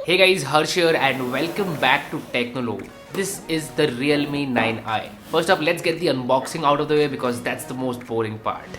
Hey guys, Harsh here and welcome back to Technologue. This is the Realme 9i. First up, let's get the unboxing out of the way because that's the most boring part.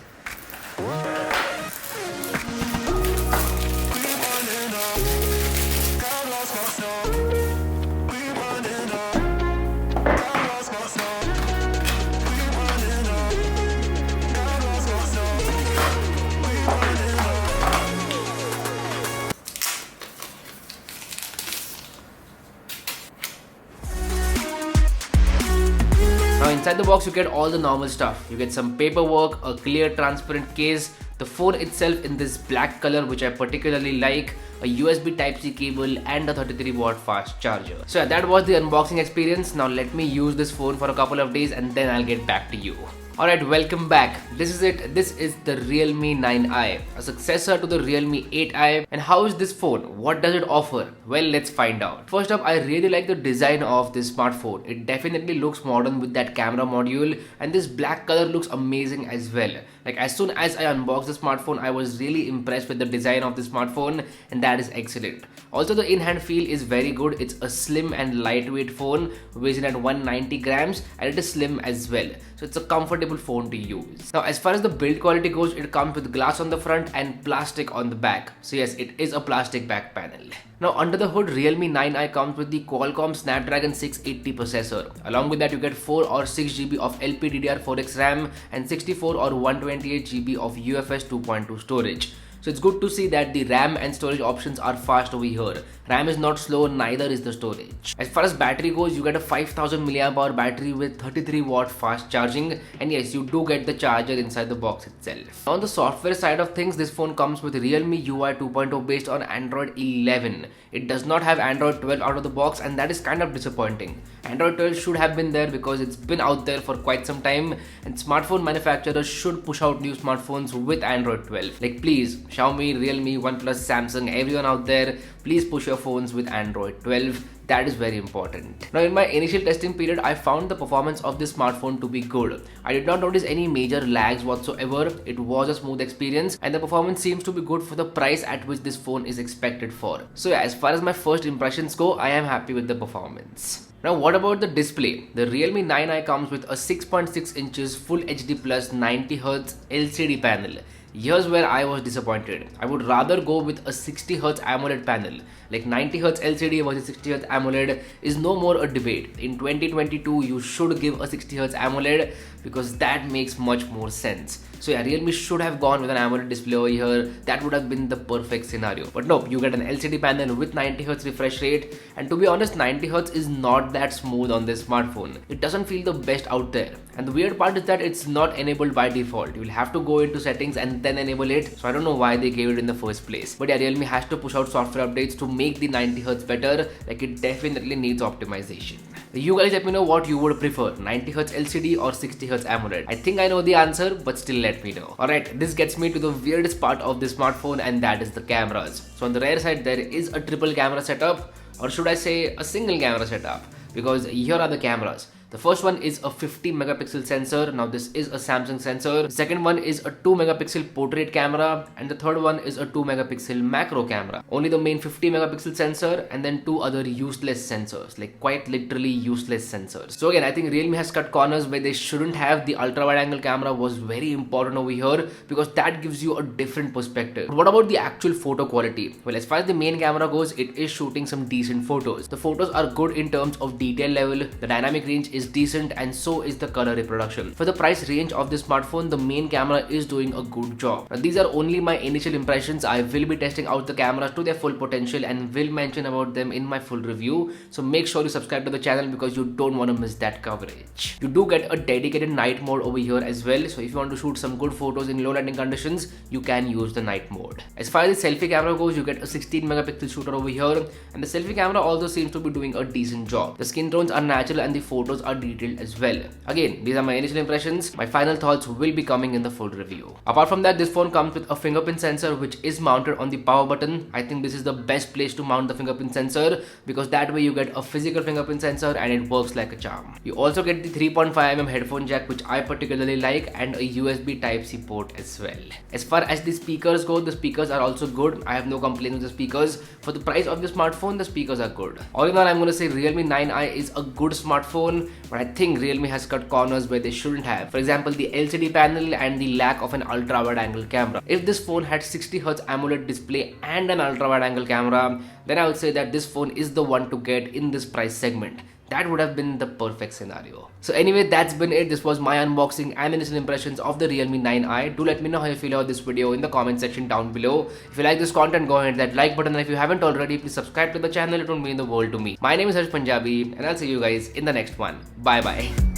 Now inside the box you get all the normal stuff. You get some paperwork, a clear transparent case, the phone itself in this black color which I particularly like, a USB Type-C cable and a 33-watt fast charger. So yeah, that was the unboxing experience. Now let me use this phone for a couple of days and then I'll get back to you. Alright, welcome back. This is it. This is the Realme 9i, a successor to the Realme 8i. And how is this phone? What does it offer? Well, let's find out. First up, I really like the design of this smartphone. It definitely looks modern with that camera module, and this black color looks amazing as well. Like as soon as I unboxed the smartphone, I was really impressed with the design of the smartphone, and that is excellent. Also, the in-hand feel is very good. It's a slim and lightweight phone, weighs in at 190 grams, and it is slim as well. So it's a comfortable phone to use. Now, as far as the build quality goes, it comes with glass on the front and plastic on the back. So yes, it is a plastic back panel. Now, under the hood, Realme 9i comes with the Qualcomm Snapdragon 680 processor. Along with that, you get 4 or 6 GB of LPDDR4X RAM and 64 or 128 GB of UFS 2.2 storage. So it's good to see that the RAM and storage options are fast over here. RAM is not slow, neither is the storage. As far as battery goes, you get a 5000 mAh battery with 33-watt fast charging, and yes, you do get the charger inside the box itself. On the software side of things, this phone comes with Realme UI 2.0 based on Android 11. It does not have Android 12 out of the box, and that is kind of disappointing. Android 12 should have been there because it's been out there for quite some time, and smartphone manufacturers should push out new smartphones with Android 12. Like please, Xiaomi, Realme, OnePlus, Samsung, everyone out there, please push your phones with Android 12. That is very important. Now in my initial testing period, I found the performance of this smartphone to be good. I did not notice any major lags whatsoever. It was a smooth experience and the performance seems to be good for the price at which this phone is expected for. So yeah, as far as my first impressions go, I am happy with the performance. Now what about the display? The Realme 9i comes with a 6.6 inches Full HD Plus 90Hz LCD panel. Here's where I was disappointed. I would rather go with a 60Hz AMOLED panel. Like 90Hz LCD versus 60Hz AMOLED is no more a debate. In 2022, you should give a 60Hz AMOLED because that makes much more sense. So yeah, Realme should have gone with an AMOLED display over here. That would have been the perfect scenario. But no, you get an LCD panel with 90Hz refresh rate. And to be honest, 90Hz is not that smooth on this smartphone. It doesn't feel the best out there. And the weird part is that it's not enabled by default. You will have to go into settings and then enable it. So I don't know why they gave it in the first place. But yeah, Realme has to push out software updates to make the 90Hz better. Like it definitely needs optimization. You guys let me know what you would prefer, 90Hz LCD or 60Hz AMOLED. I think I know the answer, but still let me know. Alright, this gets me to the weirdest part of this smartphone, and that is the cameras. So on the rear side, there is a triple camera setup, or should I say a single camera setup, because here are the cameras. The first one is a 50 megapixel sensor. Now this is a Samsung sensor. The second one is a 2 megapixel portrait camera, and the third one is a 2 megapixel macro camera. Only the main 50 megapixel sensor and then two other useless sensors, like quite literally useless sensors. So again, I think Realme has cut corners where they shouldn't have. The ultra wide angle camera was very important over here because that gives you a different perspective. But what about the actual photo quality? Well, as far as the main camera goes, it is shooting some decent photos. The photos are good in terms of detail level. The dynamic range is decent and so is the color reproduction. For the price range of this smartphone, the main camera is doing a good job. Now, these are only my initial impressions. I will be testing out the cameras to their full potential and will mention about them in my full review. So make sure you subscribe to the channel because you don't want to miss that coverage. You do get a dedicated night mode over here as well. So if you want to shoot some good photos in low lighting conditions, you can use the night mode. As far as the selfie camera goes, you get a 16 megapixel shooter over here, and the selfie camera also seems to be doing a decent job. The skin tones are natural and the photos are detailed as well. Again, these are my initial impressions. My final thoughts will be coming in the full review. Apart from that, this phone comes with a fingerprint sensor which is mounted on the power button. I think this is the best place to mount the fingerprint sensor because that way you get a physical fingerprint sensor and it works like a charm. You also get the 3.5mm headphone jack, which I particularly like, and a USB Type-C port as well. As far as the speakers go, the speakers are also good. I have no complaints with the speakers. For the price of the smartphone, the speakers are good. All in all, I'm going to say Realme 9i is a good smartphone, but I think Realme has cut corners where they shouldn't have. For example, the LCD panel and the lack of an ultra-wide angle camera. If this phone had 60Hz AMOLED display and an ultra-wide angle camera, then I would say that this phone is the one to get in this price segment. That would have been the perfect scenario. So anyway, that's been it. This was my unboxing and initial impressions of the Realme 9i. Do let me know how you feel about this video in the comment section down below. If you like this content, go ahead and hit that like button, and if you haven't already, please subscribe to the channel. It would mean the world to me. My name is Harsh Punjabi, and I'll see you guys in the next one. Bye bye.